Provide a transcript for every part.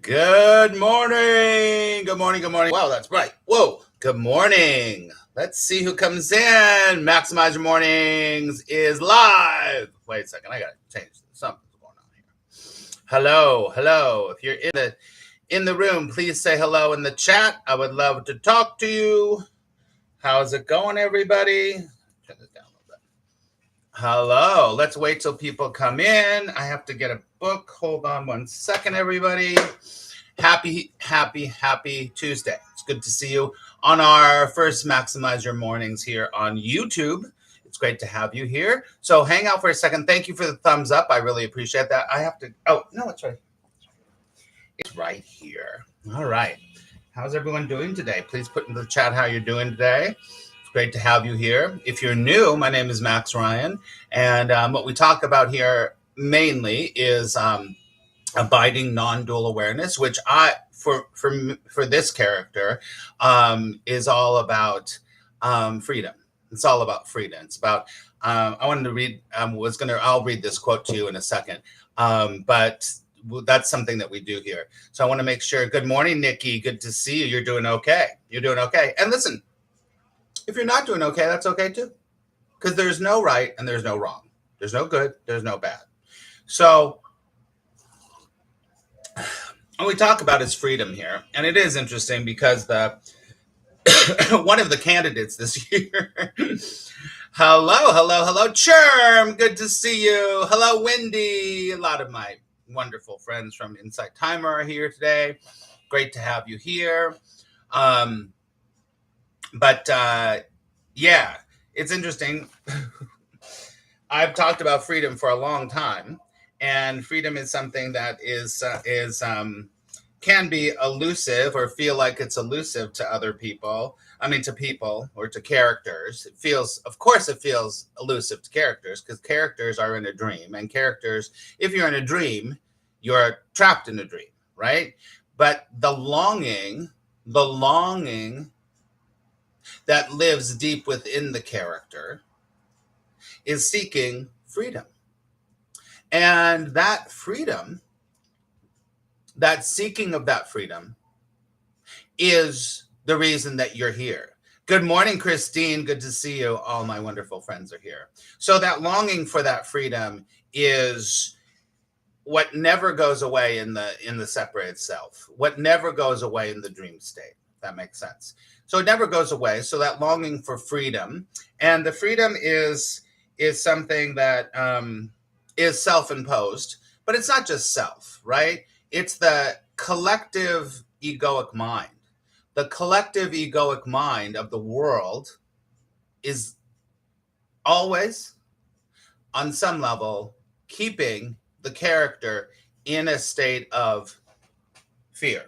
Good morning. Good morning. Good morning. Wow, that's bright. Whoa. Good morning. Let's see who comes in. Maximize Your Mornings is live. Wait a second. I got to change something's going on here. Hello. Hello. If you're in the room, please say hello in the chat. I would love to talk to you. How's it going, everybody? Turn this down a little bit. Hello. Let's wait till people come in. I have to get a book. Hold on one second, everybody. Happy Tuesday. It's good to see you on our first Maximize Your Mornings here on YouTube. It's great to have you here. So hang out for a second. Thank you for the thumbs up. I really appreciate that. I have to, oh, no, it's right. It's right here. All right. How's everyone doing today? Please put in the chat how you're doing today. It's great to have you here. If you're new, my name is Max Ryan. And what we talk about here mainly is abiding non-dual awareness, which for this character is all about freedom. It's all about freedom. It's about I wanted to read. I'll read this quote to you in a second. But that's something that we do here. So I want to make sure. Good morning, Nikki. Good to see you. You're doing okay. You're doing okay. And listen, if you're not doing okay, that's okay too, because there's no right and there's no wrong. There's no good. There's no bad. So what we talk about is freedom here. And it is interesting because one of the candidates this year, hello, Churm, good to see you. Hello, Wendy. A lot of my wonderful friends from Insight Timer are here today. Great to have you here. Yeah, it's interesting. I've talked about freedom for a long time. And freedom is something that can be elusive or feel like it's elusive to other people. I mean, to people or to characters. Of course, it feels elusive to characters because characters are in a dream. And characters, if you're in a dream, you're trapped in a dream, right? But the longing that lives deep within the character is seeking freedom. And that freedom, that seeking of that freedom is the reason that you're here. Good morning, Christine. Good to see you. All my wonderful friends are here. So that longing for that freedom is what never goes away in the separated self, what never goes away in the dream state. If that makes sense. So it never goes away. So that longing for freedom, and the freedom is something that is self-imposed, but it's not just self, right? It's the collective egoic mind. The collective egoic mind of the world is always, on some level, keeping the character in a state of fear.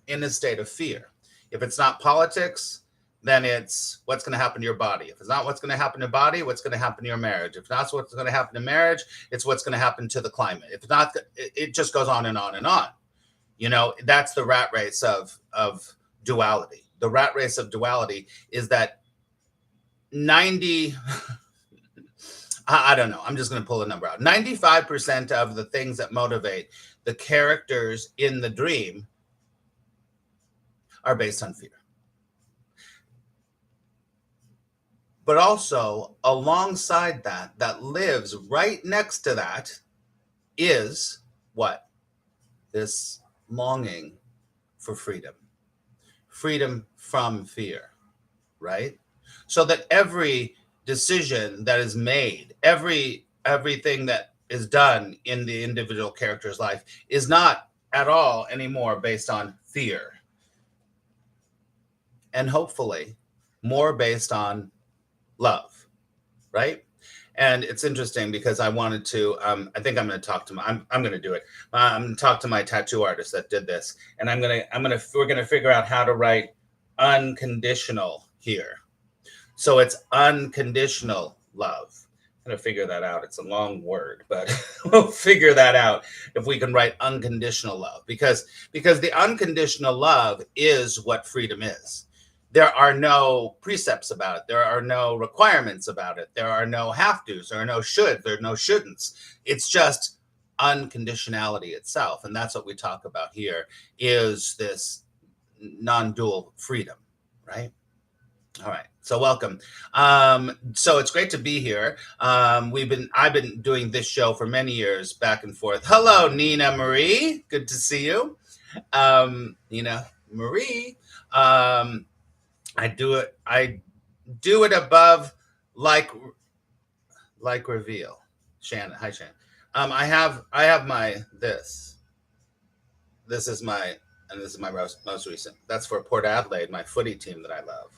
In a state of fear. If it's not politics, then it's what's going to happen to your body. If it's not what's going to happen to your body, what's going to happen to your marriage. If not what's going to happen to marriage, it's what's going to happen to the climate. If not, it just goes on and on and on. You know, that's the rat race of duality. The rat race of duality is that 90, I don't know, I'm just going to pull a number out. 95% of the things that motivate the characters in the dream are based on fear. But also alongside that lives right next to that is what? This longing for freedom. Freedom from fear, right? So that every decision that is made, everything that is done in the individual character's life is not at all anymore based on fear. And hopefully more based on love, right? And it's interesting because I wanted to, I think I'm going to talk to I'm going to do it. I'm going to talk to my tattoo artist that did this. And we're going to figure out how to write unconditional here. So it's unconditional love. I'm going to figure that out. It's a long word, but we'll figure that out if we can write unconditional love, because the unconditional love is what freedom is. There are no precepts about it. There are no requirements about it. There are no have-tos. There are no shoulds. There are no shouldn'ts. It's just unconditionality itself. And that's what we talk about here, is this non-dual freedom, right? All right. So welcome. So it's great to be here. I've been doing this show for many years, back and forth. Hello, Nina Marie. Good to see you. Nina Marie. I do it above like reveal. Shannon. Hi, Shannon. I have my this. This is my most recent. That's for Port Adelaide, my footy team that I love.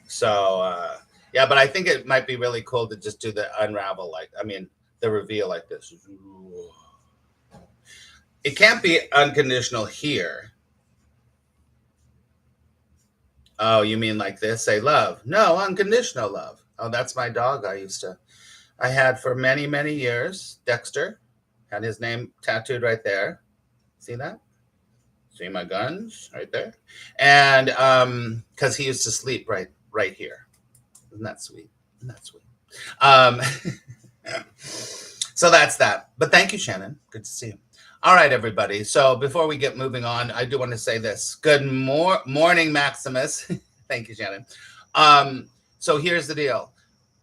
So yeah, but I think it might be really cool to just do the unravel, the reveal like this. It can't be unconditional here. Oh, you mean like this? Say love. No, unconditional love. Oh, that's my dog I had for many, many years. Dexter. Had his name tattooed right there. See that? See my guns right there? And because he used to sleep right here. Isn't that sweet? Isn't that sweet? So that's that. But thank you, Shannon. Good to see you. All right, everybody. So before we get moving on, I do want to say this. Good morning, Maximus. Thank you, Shannon. So here's the deal.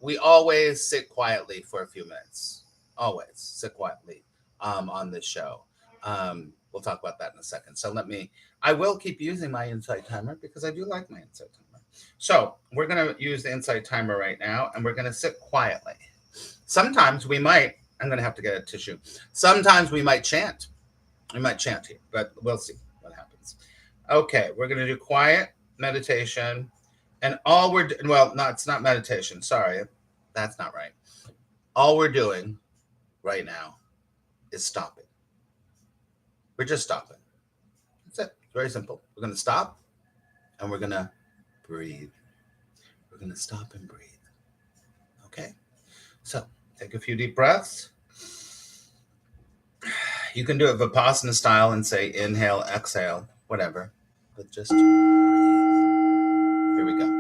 We always sit quietly for a few minutes. Always sit quietly on this show. We'll talk about that in a second. So I will keep using my insight timer because I do like my insight timer. So we're going to use the insight timer right now, and we're going to sit quietly. Sometimes I'm going to have to get a tissue. Sometimes we might chant. We might chant here, but we'll see what happens. Okay, we're going to do quiet meditation. And it's not meditation. Sorry, that's not right. All we're doing right now is stopping. We're just stopping. That's it. It's very simple. We're going to stop and we're going to breathe. We're going to stop and breathe. Okay? So take a few deep breaths. You can do it Vipassana style and say inhale, exhale, whatever. But just breathe. Here we go.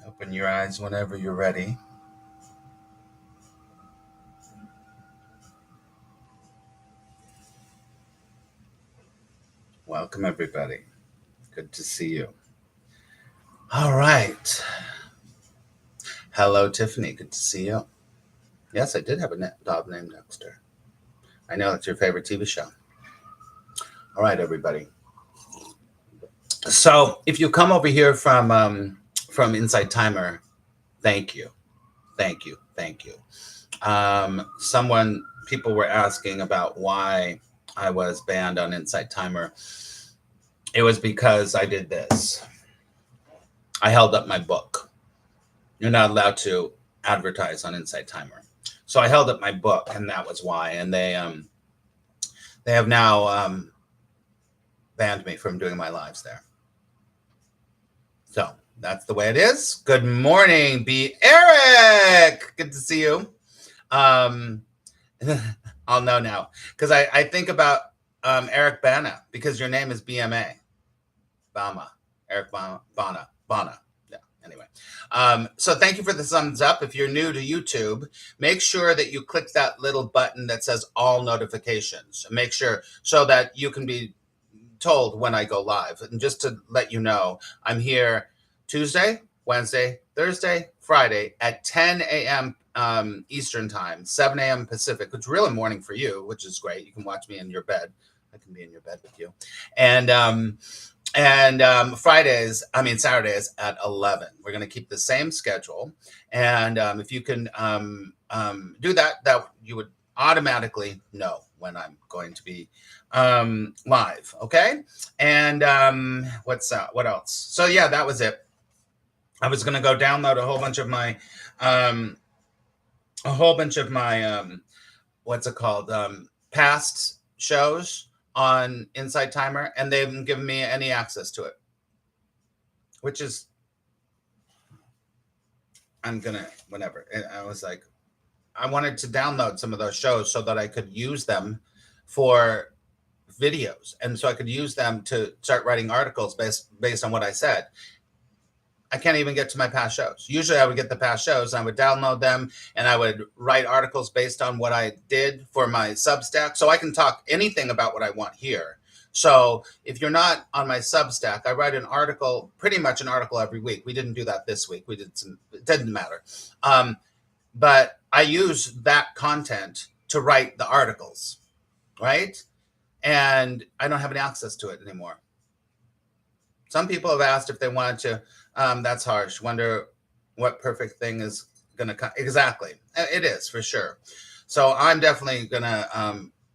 Open your eyes whenever you're ready. Welcome, everybody. Good to see you. All right. Hello, Tiffany. Good to see you. Yes, I did have a dog named Dexter. I know it's your favorite TV show. All right, everybody. So if you come over here from Inside Timer, thank you. Thank you. Thank you. People were asking about why I was banned on Inside Timer. It was because I did this. I held up my book. You're not allowed to advertise on Inside Timer. So I held up my book, and that was why. And they have now banned me from doing my lives there. So that's the way it is. Good morning, B. Eric. Good to see you. I'll know now because I think about Eric Bana because your name is BMA. Bama. Eric Bana. Yeah, anyway. So thank you for the thumbs up. If you're new to YouTube, make sure that you click that little button that says all notifications. Make sure so that you can be told when I go live. And just to let you know, I'm here Tuesday, Wednesday, Thursday, Friday at 10 a.m. Eastern time, 7 a.m. Pacific, which is really morning for you, which is great. You can watch me in your bed. I can be in your bed with you. And Saturdays at 11. We're going to keep the same schedule. And if you can do that you would automatically know when I'm going to be live. Okay. And what else? So yeah, that was it. I was going to go download a whole bunch of my past shows on Inside Timer, and they haven't given me any access to it, which is, whenever. And I was like, I wanted to download some of those shows so that I could use them for videos. And so I could use them to start writing articles based on what I said. I can't even get to my past shows. Usually I would get the past shows and I would download them and I would write articles based on what I did for my Substack. So I can talk anything about what I want here. So if you're not on my Substack, I write pretty much an article every week. We didn't do that this week. It didn't matter. But I use that content to write the articles, right? And I don't have any access to it anymore. Some people have asked if they wanted to. That's harsh. Wonder what perfect thing is going to come. Exactly. It is for sure. So I'm definitely going to,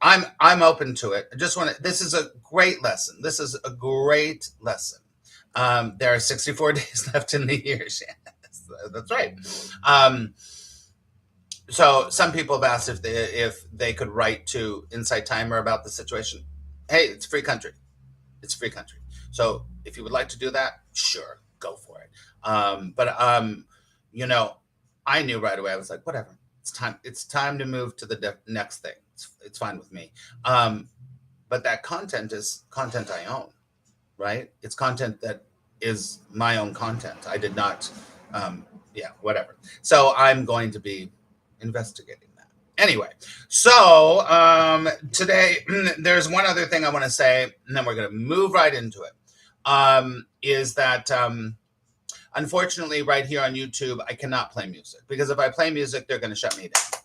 I'm open to it. This is a great lesson. There are 64 days left in the year. That's right. So some people have asked if they could write to Inside Timer about the situation. Hey, it's a free country. It's a free country. So if you would like to do that, sure, go for it. But I knew right away. I was like, whatever. It's time to move to the next thing. It's fine with me. But that content is content I own, right? It's content that is my own content. I did not, whatever. So I'm going to be investigating that. Anyway, so today there's one other thing I want to say, and then we're going to move right into it. Is that unfortunately right here on YouTube, I cannot play music because if I play music, they're going to shut me down,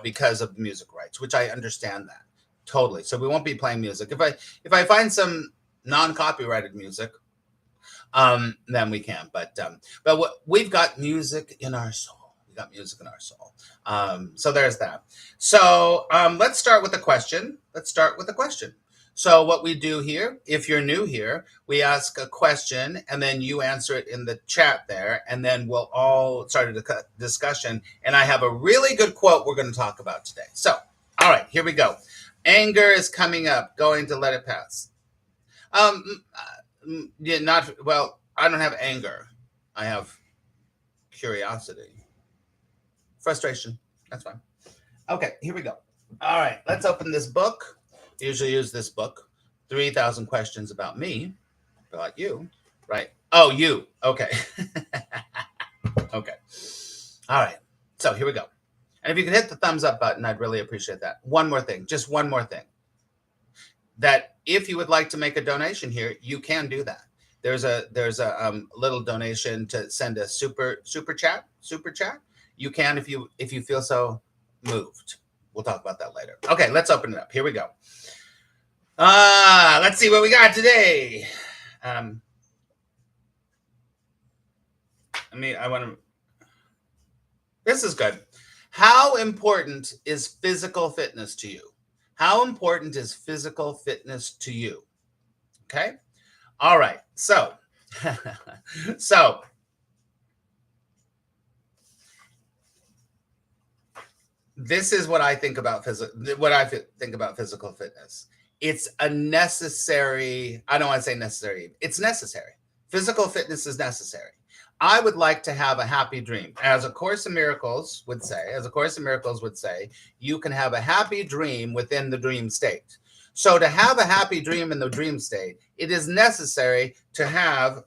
because of the music rights, which I understand that totally. So we won't be playing music. If I find some non-copyrighted music, then we can. But we've got music in our soul. We got music in our soul. So there's that. So let's start with a question. So what we do here, if you're new here, we ask a question and then you answer it in the chat there, and then we'll all start a discussion. And I have a really good quote we're going to talk about today. So, all right, here we go. Anger is coming up, going to let it pass. I don't have anger. I have curiosity. Frustration. That's fine. Okay, here we go. All right, let's open this book. Usually use this book, 3,000 Questions About Me, about you, right? Oh, you. Okay. Okay. All right. So here we go. And if you could hit the thumbs up button, I'd really appreciate that. One more thing, just one more thing. That if you would like to make a donation here, you can do that. there's a little donation to send a super chat. You can if you feel so moved. We'll talk about that later. Okay, let's open it up. Here we go. Let's see what we got today. I want to. This is good. How important is physical fitness to you? How important is physical fitness to you? Okay. All right. So, this is what I think about physical fitness. It's a necessary. I don't want to say necessary. It's necessary. Physical fitness is necessary. I would like to have a happy dream. As A Course in Miracles would say, you can have a happy dream within the dream state. So to have a happy dream in the dream state, it is necessary to have,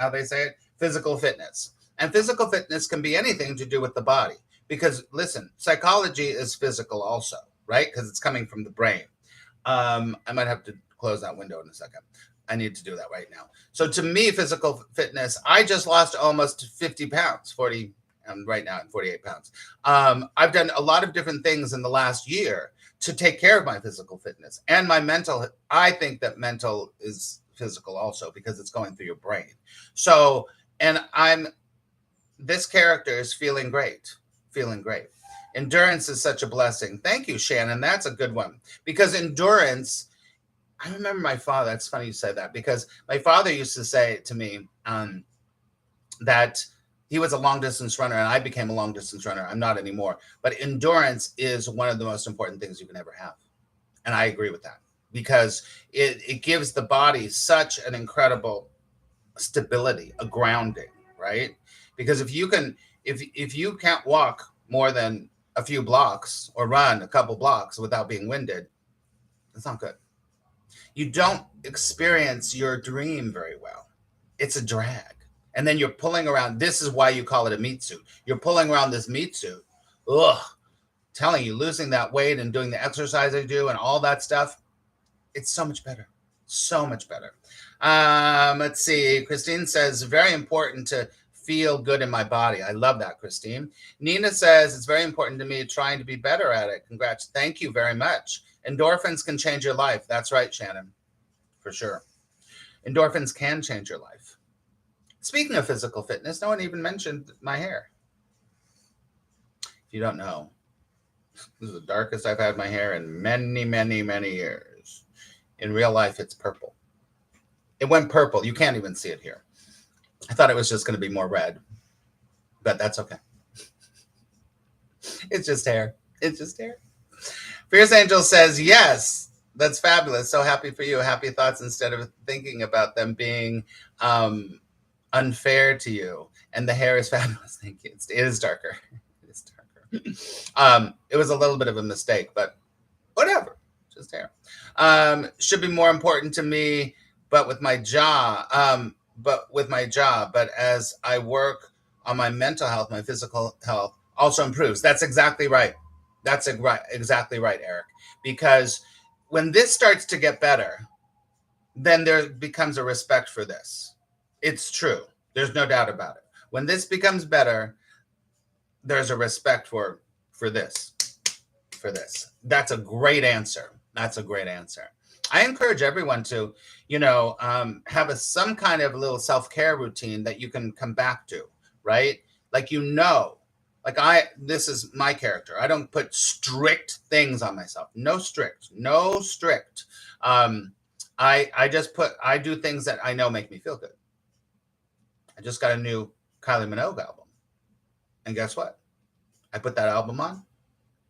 how they say it, physical fitness. And physical fitness can be anything to do with the body. Because listen, psychology is physical also, right? Because it's coming from the brain. I might have to close that window in a second. I need to do that right now. So to me, physical fitness, I just lost almost 50 pounds, 40, right now I'm 48 pounds. I've done a lot of different things in the last year to take care of my physical fitness and my mental. I think that mental is physical also because it's going through your brain. So, and this character is feeling great. Endurance is such a blessing. Thank you, Shannon. That's a good one because endurance, I remember my father. That's funny you say that because my father used to say to me that he was a long distance runner and I became a long distance runner. I'm not anymore. But endurance is one of the most important things you can ever have. And I agree with that because it gives the body such an incredible stability, a grounding, right? Because if you can't walk more than a few blocks or run a couple blocks without being winded, it's not good. You don't experience your dream very well. It's a drag. And then you're pulling around. This is why you call it a meat suit. You're pulling around this meat suit. Ugh. Telling you, losing that weight and doing the exercise I do and all that stuff, it's so much better. So much better. Let's see. Christine says, very important to feel good in my body. I love that, Christine. Nina says, it's very important to me trying to be better at it. Congrats. Thank you very much. Endorphins can change your life. That's right, Shannon. For sure. Endorphins can change your life. Speaking of physical fitness, no one even mentioned my hair. If you don't know, this is the darkest I've had my hair in many, many, many years. In real life, it's purple. It went purple. You can't even see it here. I thought it was just going to be more red, but that's okay. It's just hair. It's just hair. Fierce Angel says, yes, that's fabulous. So happy for you. Happy thoughts instead of thinking about them being unfair to you. And the hair is fabulous. Thank you. It is darker. It is darker. It was a little bit of a mistake, but whatever. Just hair. Should be more important to me, but with my job. But as I work on my mental health, my physical health also improves. That's exactly right. That's exactly right, Eric. Because when this starts to get better, then there becomes a respect for this. It's true. There's no doubt about it. When this becomes better, there's a respect for this. That's a great answer. That's a great answer. I encourage everyone to, have some kind of little self-care routine that you can come back to, right? This is my character. I don't put strict things on myself. No strict. I do things that I know make me feel good. I just got a new Kylie Minogue album. And guess what? I put that album on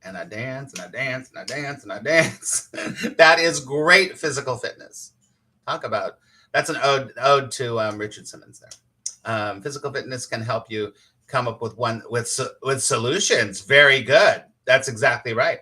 and I dance and I dance and I dance and I dance. That is great physical fitness. Talk about, that's an ode to Richard Simmons there. Physical fitness can help you come up with solutions. Very good. That's exactly right.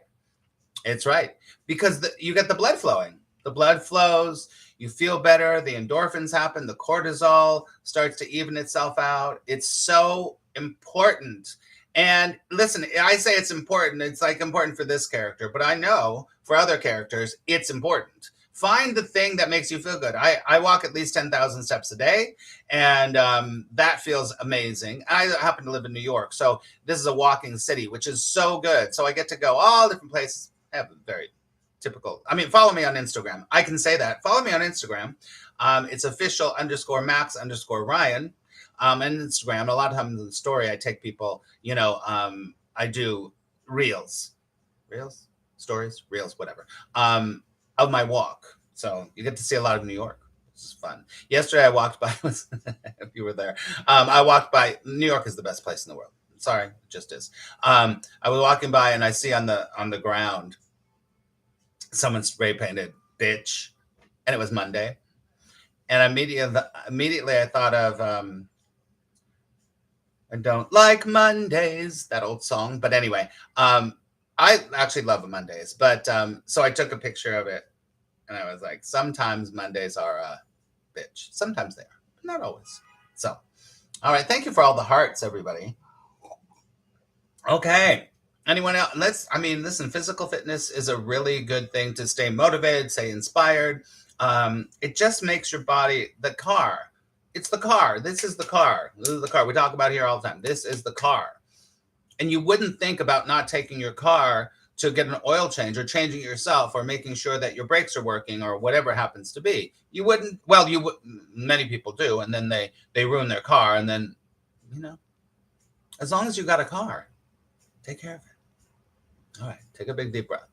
It's right. Because you get the blood flowing. The blood flows, you feel better, the endorphins happen, the cortisol starts to even itself out. It's so important. And listen, I say it's important. It's like important for this character, but I know for other characters, it's important. Find the thing that makes you feel good. I walk at least 10,000 steps a day, and that feels amazing. I happen to live in New York, so this is a walking city, which is so good. So I get to go all different places. I have a very typical, I mean, follow me on Instagram. I can say that. Follow me on Instagram. It's official_Max_Ryan. And Instagram. A lot of times in the story, I take people, I do reels, stories, reels, whatever, of my walk. So you get to see a lot of New York. This is fun. Yesterday I walked by, if you were there, I walked by, New York is the best place in the world. Sorry, it just is. I was walking by and I see on the ground, someone spray painted bitch, and it was Monday. And immediately I thought of, I don't like Mondays, that old song. But anyway, I actually love Mondays. But so I took a picture of it and I was like, sometimes Mondays are a bitch. Sometimes they are, but not always. So, all right. Thank you for all the hearts, everybody. Okay. Anyone else? Listen, physical fitness is a really good thing to stay motivated, stay inspired. It just makes your body the car. It's the car. This is the car. This is the car. We talk about here all the time. This is the car. And you wouldn't think about not taking your car to get an oil change or changing it yourself or making sure that your brakes are working or whatever it happens to be. You wouldn't. Well, many people do. And then they ruin their car. And then, as long as you got a car, take care of it. All right. Take a big deep breath.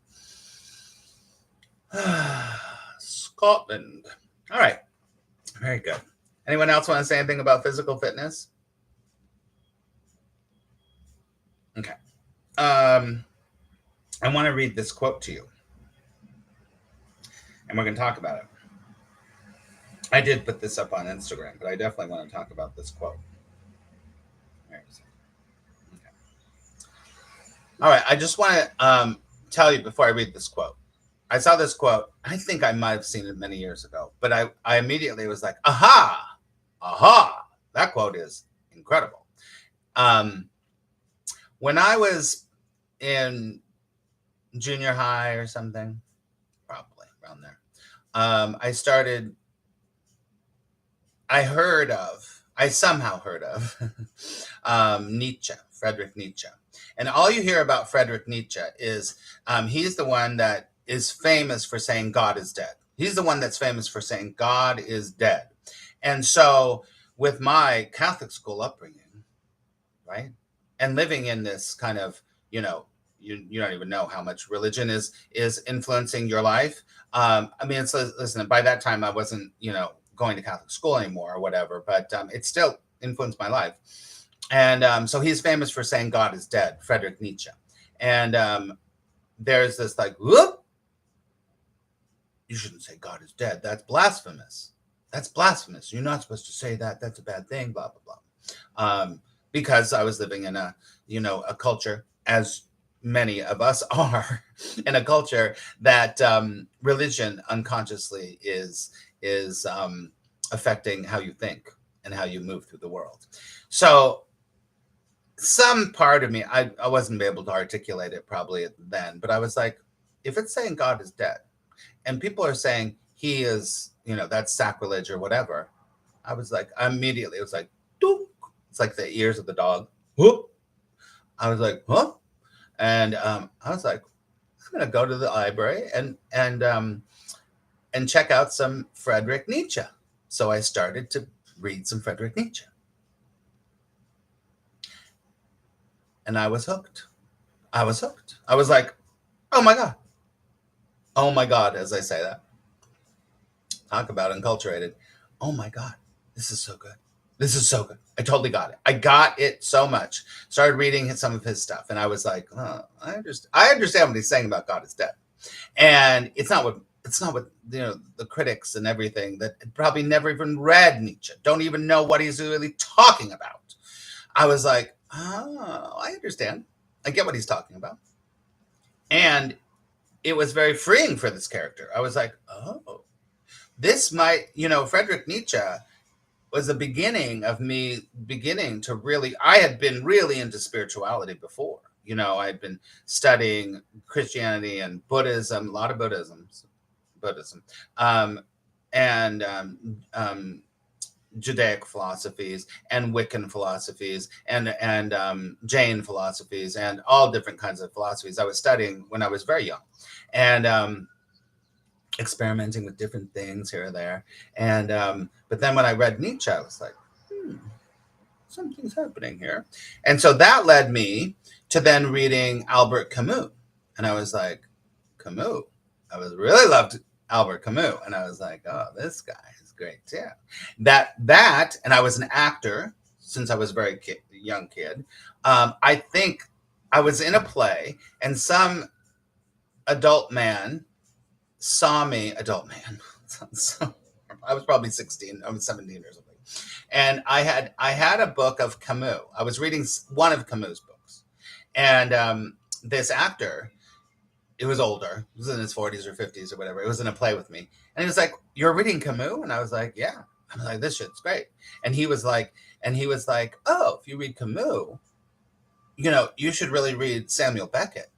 Scotland. All right. Very good. Anyone else want to say anything about physical fitness? Okay. I want to read this quote to you. And we're going to talk about it. I did put this up on Instagram, but I definitely want to talk about this quote. Okay. All right. I just want to tell you before I read this quote. I saw this quote. I think I might have seen it many years ago, but I immediately was like, aha, that quote is incredible. When I was in junior high or something, probably around there, I somehow heard of Nietzsche, Friedrich Nietzsche. And all you hear about Friedrich Nietzsche is he's the one that is famous for saying God is dead. He's the one that's famous for saying God is dead. And so with my Catholic school upbringing, right, and living in this kind of, you don't even know how much religion is influencing your life. Listen, by that time I wasn't, going to Catholic school anymore or whatever, but it still influenced my life. And so he's famous for saying God is dead, Friedrich Nietzsche. And there's this like, whoop, you shouldn't say God is dead. That's blasphemous. That's blasphemous. You're not supposed to say that. That's a bad thing, blah, blah, blah. Because I was living in a culture, as many of us are, in a culture that religion unconsciously is affecting how you think and how you move through the world. So some part of me, I wasn't able to articulate it probably then, but I was like, if it's saying God is dead, and people are saying he is, that's sacrilege or whatever, I was like, immediately, it was like, doop. It's like the ears of the dog. Whoop. I was like, huh? And I was like, I'm going to go to the library and check out some Friedrich Nietzsche. So I started to read some Friedrich Nietzsche. And I was hooked. I was like, oh my God. Oh my God, as I say that. Talk about unculturated. Oh my God, this is so good. This is so good. I totally got it. I got it so much. Started reading some of his stuff, and I was like, oh, I understand what he's saying about God is dead. And it's not what the critics and everything that probably never even read Nietzsche don't even know what he's really talking about. I was like, oh, I understand. I get what he's talking about. And it was very freeing for this character. I was like, oh, this might, Friedrich Nietzsche was the beginning of me beginning to really, I had been really into spirituality before. I'd been studying Christianity and Buddhism, a lot of Buddhism, Buddhism, and Judaic philosophies and Wiccan philosophies and Jain philosophies and all different kinds of philosophies I was studying when I was very young, and experimenting with different things here or there. And but then when I read Nietzsche, I was like, something's happening here. And so that led me to then reading Albert Camus. And I was like, Camus. I was really loved Albert Camus. And I was like, oh, this guy is great too. That, and I was an actor since I was a very young kid. I think I was in a play and some adult man saw me, so I was probably 16, I was 17 or something. And I had a book of Camus. I was reading one of Camus' books. And this actor, it was older, he was in his 40s or 50s or whatever. It was in a play with me. And he was like, you're reading Camus? And I was like, yeah. I'm like, this shit's great. And he was like, oh, if you read Camus, you should really read Samuel Beckett,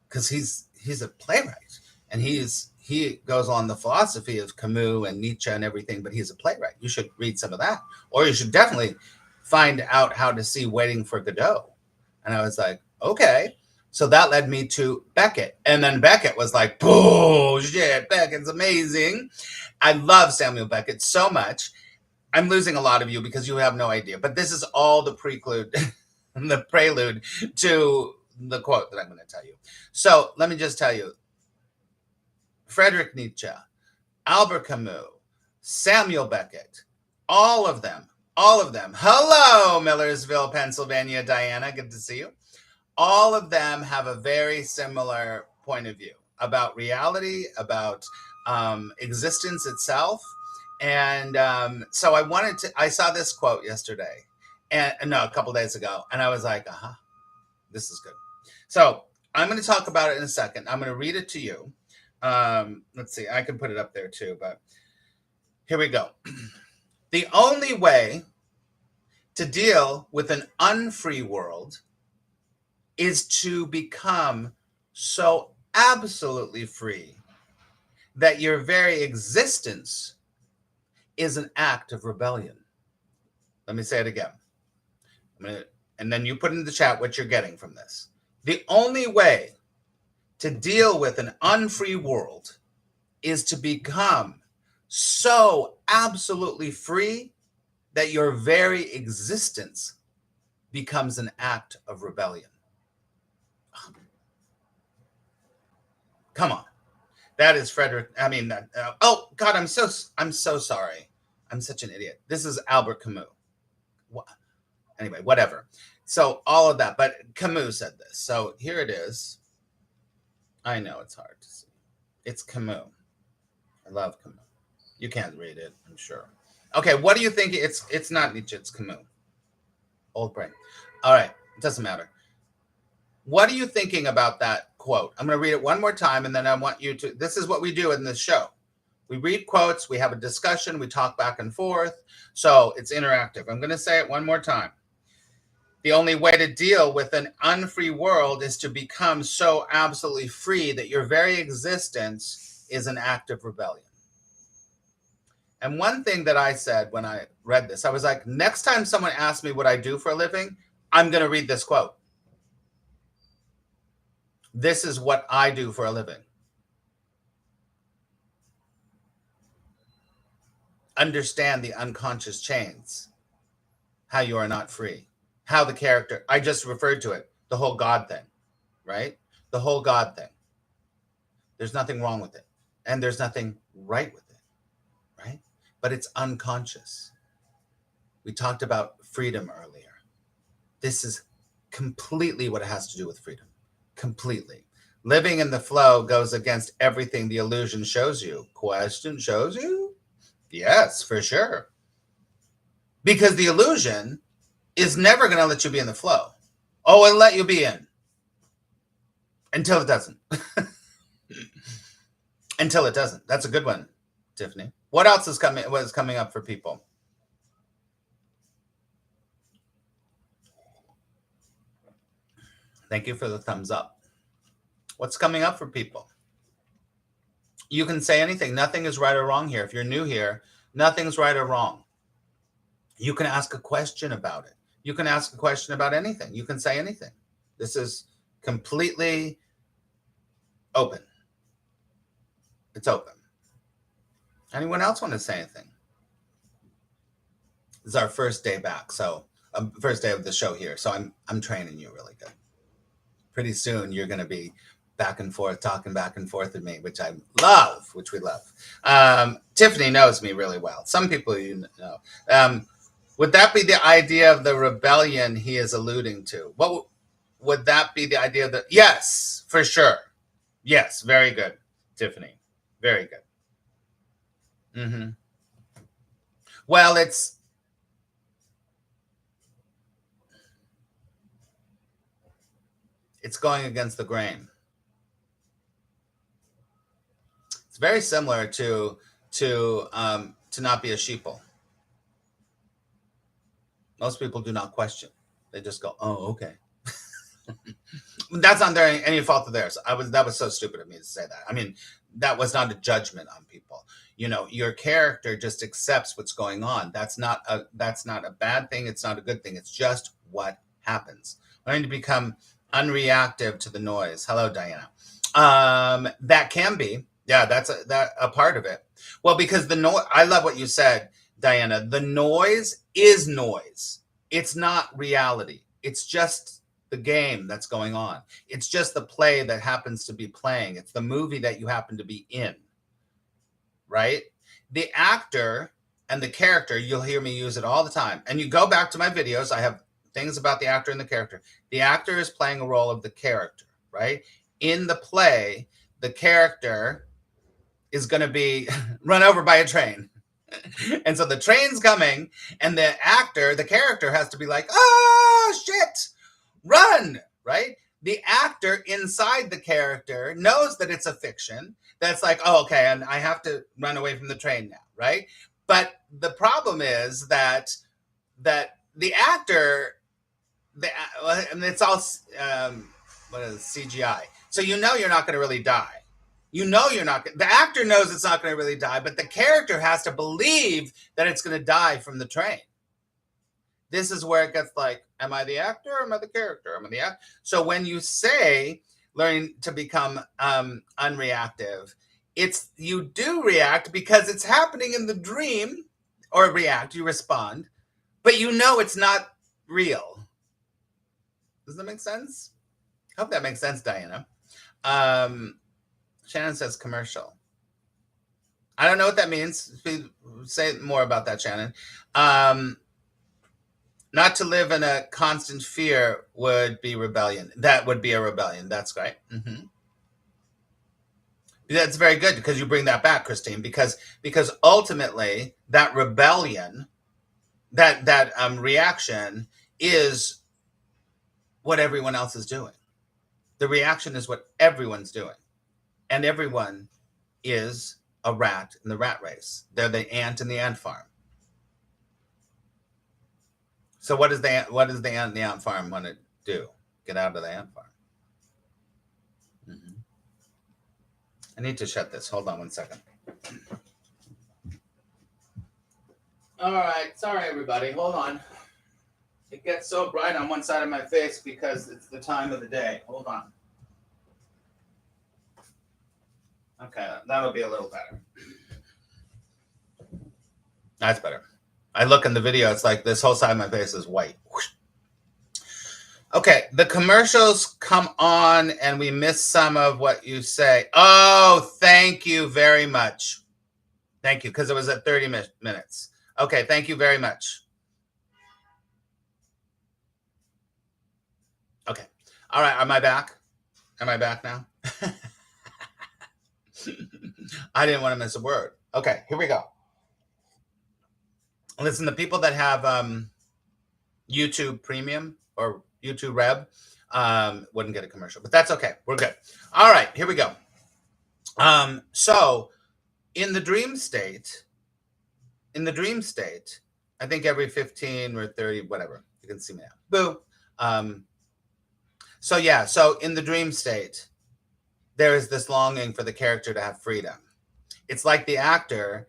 because he's a playwright. And he goes on the philosophy of Camus and Nietzsche and everything, but he's a playwright. You should read some of that. Or you should definitely find out how to see Waiting for Godot. And I was like, okay. So that led me to Beckett. And then Beckett was like, bullshit, Beckett's amazing. I love Samuel Beckett so much. I'm losing a lot of you because you have no idea. But this is all the prelude to the quote that I'm going to tell you. So let me just tell you, Friedrich Nietzsche, Albert Camus, Samuel Beckett, all of them. Hello, Millersville, Pennsylvania, Diana, good to see you. All of them have a very similar point of view about reality, about existence itself. And so I saw this quote yesterday, and no, a couple days ago, and I was like, this is good. So I'm going to talk about it in a second. I'm going to read it to you. Let's see, I can put it up there too, but here we go. The only way to deal with an unfree world is to become so absolutely free that your very existence is an act of rebellion. Let me say it again. And then you put in the chat what you're getting from this. The only way to deal with an unfree world is to become so absolutely free that your very existence becomes an act of rebellion. Come on. That is Frederick. Oh God, I'm so sorry. I'm such an idiot. This is Albert Camus. Anyway, whatever. So all of that, but Camus said this. So here it is. I know it's hard to see. It's Camus. I love Camus. You can't read it, I'm sure. Okay, what do you think? It's not Nietzsche, it's Camus. Old brain. All right, it doesn't matter. What are you thinking about that quote? I'm going to read it one more time, and then I want you to, this is what we do in this show. We read quotes, we have a discussion, we talk back and forth. So it's interactive. I'm going to say it one more time. The only way to deal with an unfree world is to become so absolutely free that your very existence is an act of rebellion. And one thing that I said when I read this, I was like, next time someone asks me what I do for a living, I'm going to read this quote. This is what I do for a living. Understand the unconscious chains, how you are not free, how the character, I just referred to it, the whole God thing, right? The whole God thing. There's nothing wrong with it. And there's nothing right with it, right? But it's unconscious. We talked about freedom earlier. This is completely what it has to do with freedom. Completely. Living in the flow goes against everything the illusion shows you. Question, shows you? Yes, for sure. Because the illusion is never going to let you be in the flow. Oh, it'll let you be in. Until it doesn't. Until it doesn't. That's a good one, Tiffany. What else is coming up for people? Thank you for the thumbs up. What's coming up for people? You can say anything. Nothing is right or wrong here. If you're new here, nothing's right or wrong. You can ask a question about it. You can ask a question about anything. You can say anything. This is completely open. It's open. Anyone else want to say anything? This is our first day back, so first day of the show here. So I'm training you really good. Pretty soon you're going to be back and forth, talking back and forth with me, which I love, which we love. Tiffany knows me really well. Some people you know. Would that be the idea of the rebellion he is alluding to? What would that be the idea of the? Yes, for sure. Yes, very good, Tiffany. Very good. Mm-hmm. Well, it's going against the grain. It's very similar to not be a sheeple. Most people do not question. They just go, "Oh, okay." That's not any fault of theirs. That was so stupid of me to say that. I mean, that was not a judgment on people. You know, your character just accepts what's going on. That's not a bad thing. It's not a good thing. It's just what happens. Learning to become unreactive to the noise. Hello, Diana. That can be, yeah, that's a part of it. Well, because the noise, I love what you said, Diana. The noise is noise. It's not reality. It's just the game that's going on. It's just the play that happens to be playing. It's the movie that you happen to be in, right? The actor and the character, you'll hear me use it all the time. And you go back to my videos, I have things about the actor and the character. The actor is playing a role of the character, right? In the play, the character is going to be run over by a train. And so the train's coming, and the character has to be like, oh, shit, run, right? The actor inside the character knows that it's a fiction. That's like, oh, okay, and I have to run away from the train now, right? But the problem is that the actor, and it's all what is CGI. So you know you're not going to really die. You know you're not. The actor knows it's not going to really die, but the character has to believe that it's going to die from the train. This is where it gets like, am I the actor or am I the character? Am I the actor? So when you say learning to become unreactive, it's you do react because it's happening in the dream, or react, you respond, but you know it's not real. Does that make sense? I hope that makes sense, Diana. Shannon says commercial. I don't know what that means. Say more about that, Shannon. Not to live in a constant fear would be rebellion. That would be a rebellion. That's right. Mm-hmm. That's very good because you bring that back, Christine, because ultimately that rebellion, that reaction is what everyone else is doing. The reaction is what everyone's doing. And everyone is a rat in the rat race. They're the ant in the ant farm. So what does the ant in the ant farm want to do? Get out of the ant farm. Mm-hmm. I need to shut this. Hold on 1 second. All right. Sorry, everybody. Hold on. It gets so bright on one side of my face because it's the time of the day. Hold on. Okay, that'll be a little better. That's better. I look in the video, it's like this whole side of my face is white. Okay, the commercials come on and we miss some of what you say. Oh, thank you very much. Thank you, because it was at 30 minutes. Okay, thank you very much. Okay. All right, am I back? Am I back now? I didn't want to miss a word. Okay, here we go. Listen, the people that have YouTube Premium or YouTube Rev wouldn't get a commercial, but that's okay. We're good. All right, here we go. So in the dream state, I think every 15 or 30, whatever, you can see me now. Boo. So in the dream state, there is this longing for the character to have freedom. It's like the actor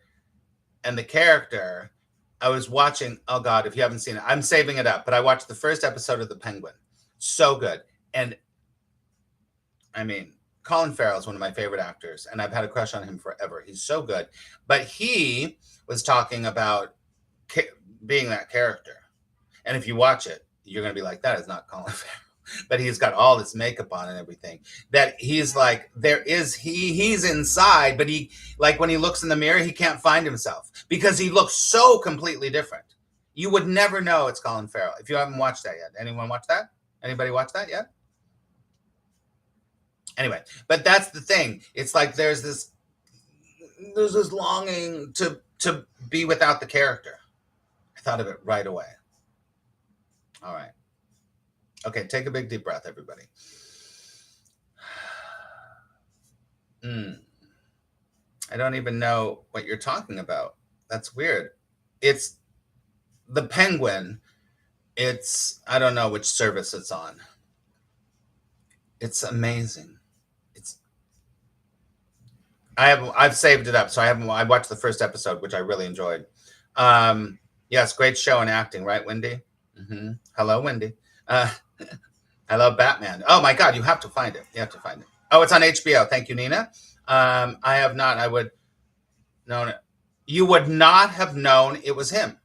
and the character. I was watching, oh God, if you haven't seen it, I'm saving it up, but I watched the first episode of The Penguin. So good. And I mean, Colin Farrell is one of my favorite actors, and I've had a crush on him forever. He's so good. But he was talking about being that character. And if you watch it, you're going to be like, that is not Colin Farrell. But he's got all this makeup on and everything. That he's like, he's inside, but he, like when he looks in the mirror, he can't find himself because he looks so completely different. You would never know it's Colin Farrell if you haven't watched that yet. Anyone watch that? Anybody watch that yet? Anyway, but that's the thing. It's like there's this longing to be without the character. I thought of it right away. All right. Okay, take a big deep breath, everybody. I don't even know what you're talking about. That's weird. It's The Penguin. It's, I don't know which service it's on. It's amazing. I've saved it up, so I watched the first episode, which I really enjoyed. Yes, great show and acting, right, Wendy? Mm-hmm. Hello, Wendy. I love Batman. Oh my God, you have to find it. You have to find it. Oh, it's on HBO. Thank you, Nina. I have not. I would known it. You would not have known it was him.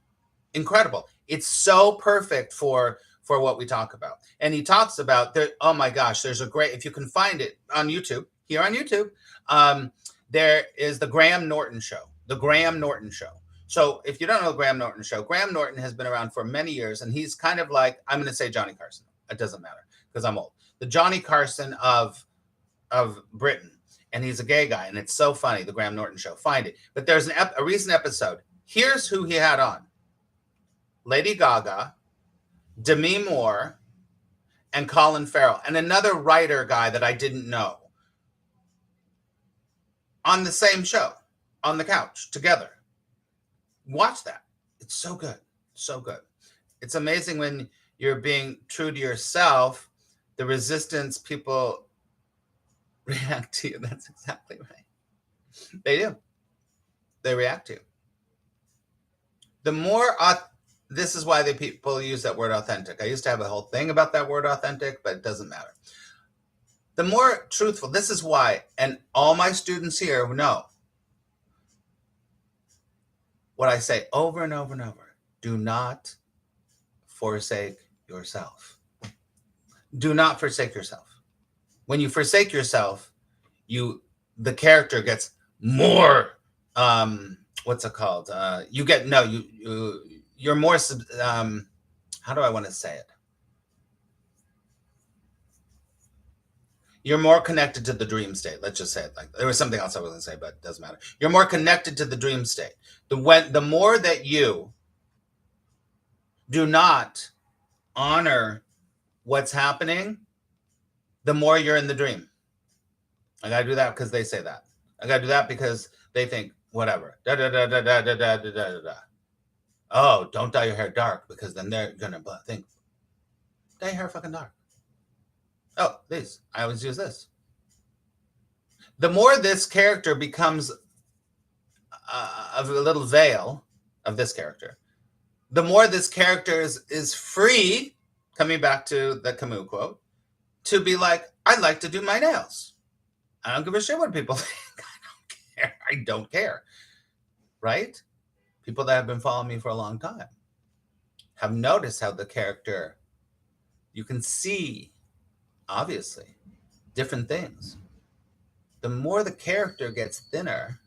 Incredible. It's so perfect for what we talk about. And he talks about oh my gosh, there's a great, if you can find it on YouTube, here on YouTube, there is the Graham Norton show. The Graham Norton show. So if you don't know the Graham Norton show, Graham Norton has been around for many years, and he's kind of like, I'm going to say Johnny Carson. It doesn't matter because I'm old. The Johnny Carson of Britain, and he's a gay guy, and it's so funny. The Graham Norton show. Find it. But there's a recent episode. Here's who he had on: Lady Gaga, Demi Moore, and Colin Farrell, and another writer guy that I didn't know, on the same show, on the couch together. Watch that. It's so good. So good. It's amazing when you're being true to yourself, the resistance people react to you. That's exactly right. They do. They react to you. The more, this is why people use that word authentic. I used to have a whole thing about that word authentic, but it doesn't matter. The more truthful, this is why, and all my students here know what I say over and over and over: do not forsake yourself. Do not forsake yourself. When you forsake yourself, the character gets more, what's it called? You're more, how do I want to say it? You're more connected to the dream state. Let's just say it like, there was something else I was going to say, but it doesn't matter. You're more connected to the dream state. The more that you do not honor what's happening, the more you're in the dream. I got to do that because they say that. I got to do that because they think whatever. Da, da, da, da, da, da, da, da, da, da. Oh, don't dye your hair dark because then they're going to think, dye your hair fucking dark. Oh, these. I always use this. The more this character becomes a little veil of this character, the more this character is free, coming back to the Camus quote, to be like, I'd like to do my nails. I don't give a shit what people think. I don't care. Right? People that have been following me for a long time have noticed how the character, you can see, obviously, different things. The more the character gets thinner,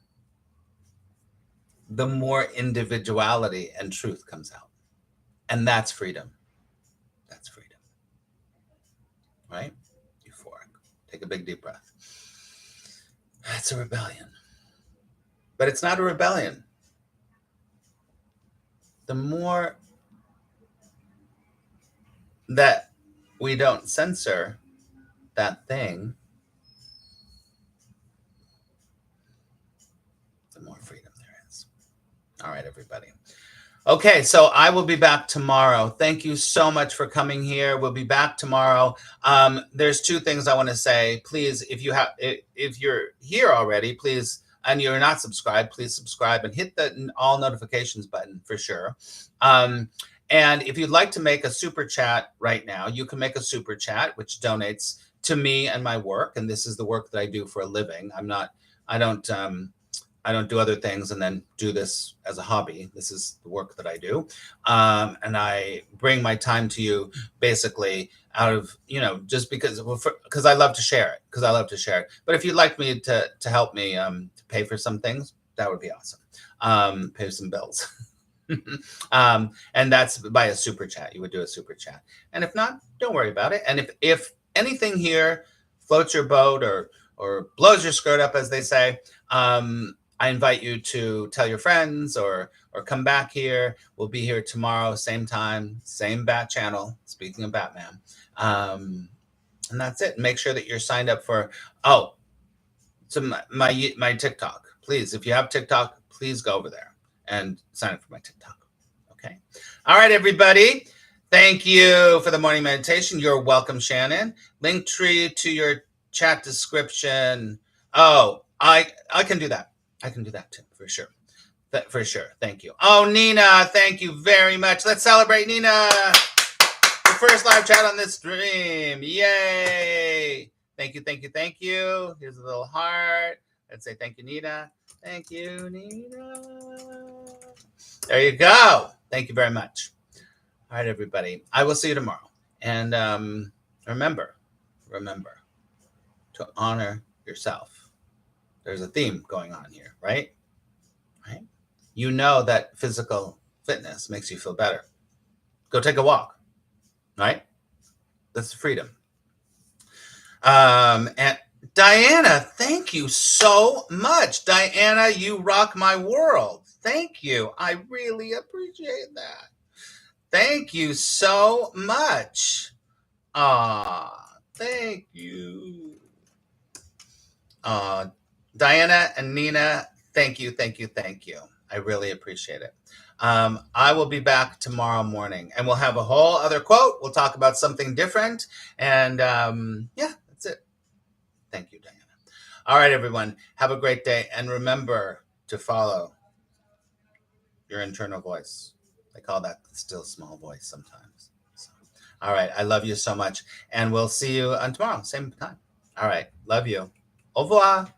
the more individuality and truth comes out. And that's freedom. That's freedom. Right? Euphoric. Take a big deep breath. It's a rebellion. But it's not a rebellion. The more that we don't censor that thing, the more freedom there is. All right, everybody. Okay, so I will be back tomorrow. Thank you so much for coming here. We'll be back tomorrow. There's two things I want to say. Please, if you're here already, please and you're not subscribed, please subscribe and hit the all notifications button for sure. And if you'd like to make a super chat right now, you can make a super chat, which donates to me and my work. And this is the work that I do for a living. I don't do other things and then do this as a hobby. This is the work that I do. And I bring my time to you basically out of, just because I love to share it, But if you'd like me to help me to pay for some things, that would be awesome. Pay some bills. And that's by a super chat. You would do a super chat. And if not, don't worry about it. And if anything here floats your boat or blows your skirt up, as they say, I invite you to tell your friends or come back here. We'll be here tomorrow, same time, same bat channel, speaking of Batman. And that's it. Make sure that you're signed up for, my TikTok. Please, if you have TikTok, please go over there and sign up for my TikTok. Okay. All right, everybody. Thank you for the morning meditation. You're welcome, Shannon. Linktree to your chat description. Oh, I can do that. I can do that too, for sure. For sure. Thank you. Oh, Nina, thank you very much. Let's celebrate, Nina. The first live chat on this stream. Yay. Thank you, thank you, thank you. Here's a little heart. Let's say thank you, Nina. Thank you, Nina. There you go. Thank you very much. All right, everybody. I will see you tomorrow. And remember to honor yourself. There's a theme going on here, right? Right? You know that physical fitness makes you feel better. Go take a walk, right? That's freedom. And Diana, thank you so much. Diana, you rock my world. Thank you. I really appreciate that. Thank you so much. Thank you. Diana and Nina, thank you. I really appreciate it. I will be back tomorrow morning and we'll have a whole other quote. We'll talk about something different. And that's it. Thank you, Diana. All right, everyone. Have a great day. And remember to follow your internal voice. I call that the still small voice sometimes. So, all right. I love you so much. And we'll see you on tomorrow, same time. All right. Love you. Au revoir.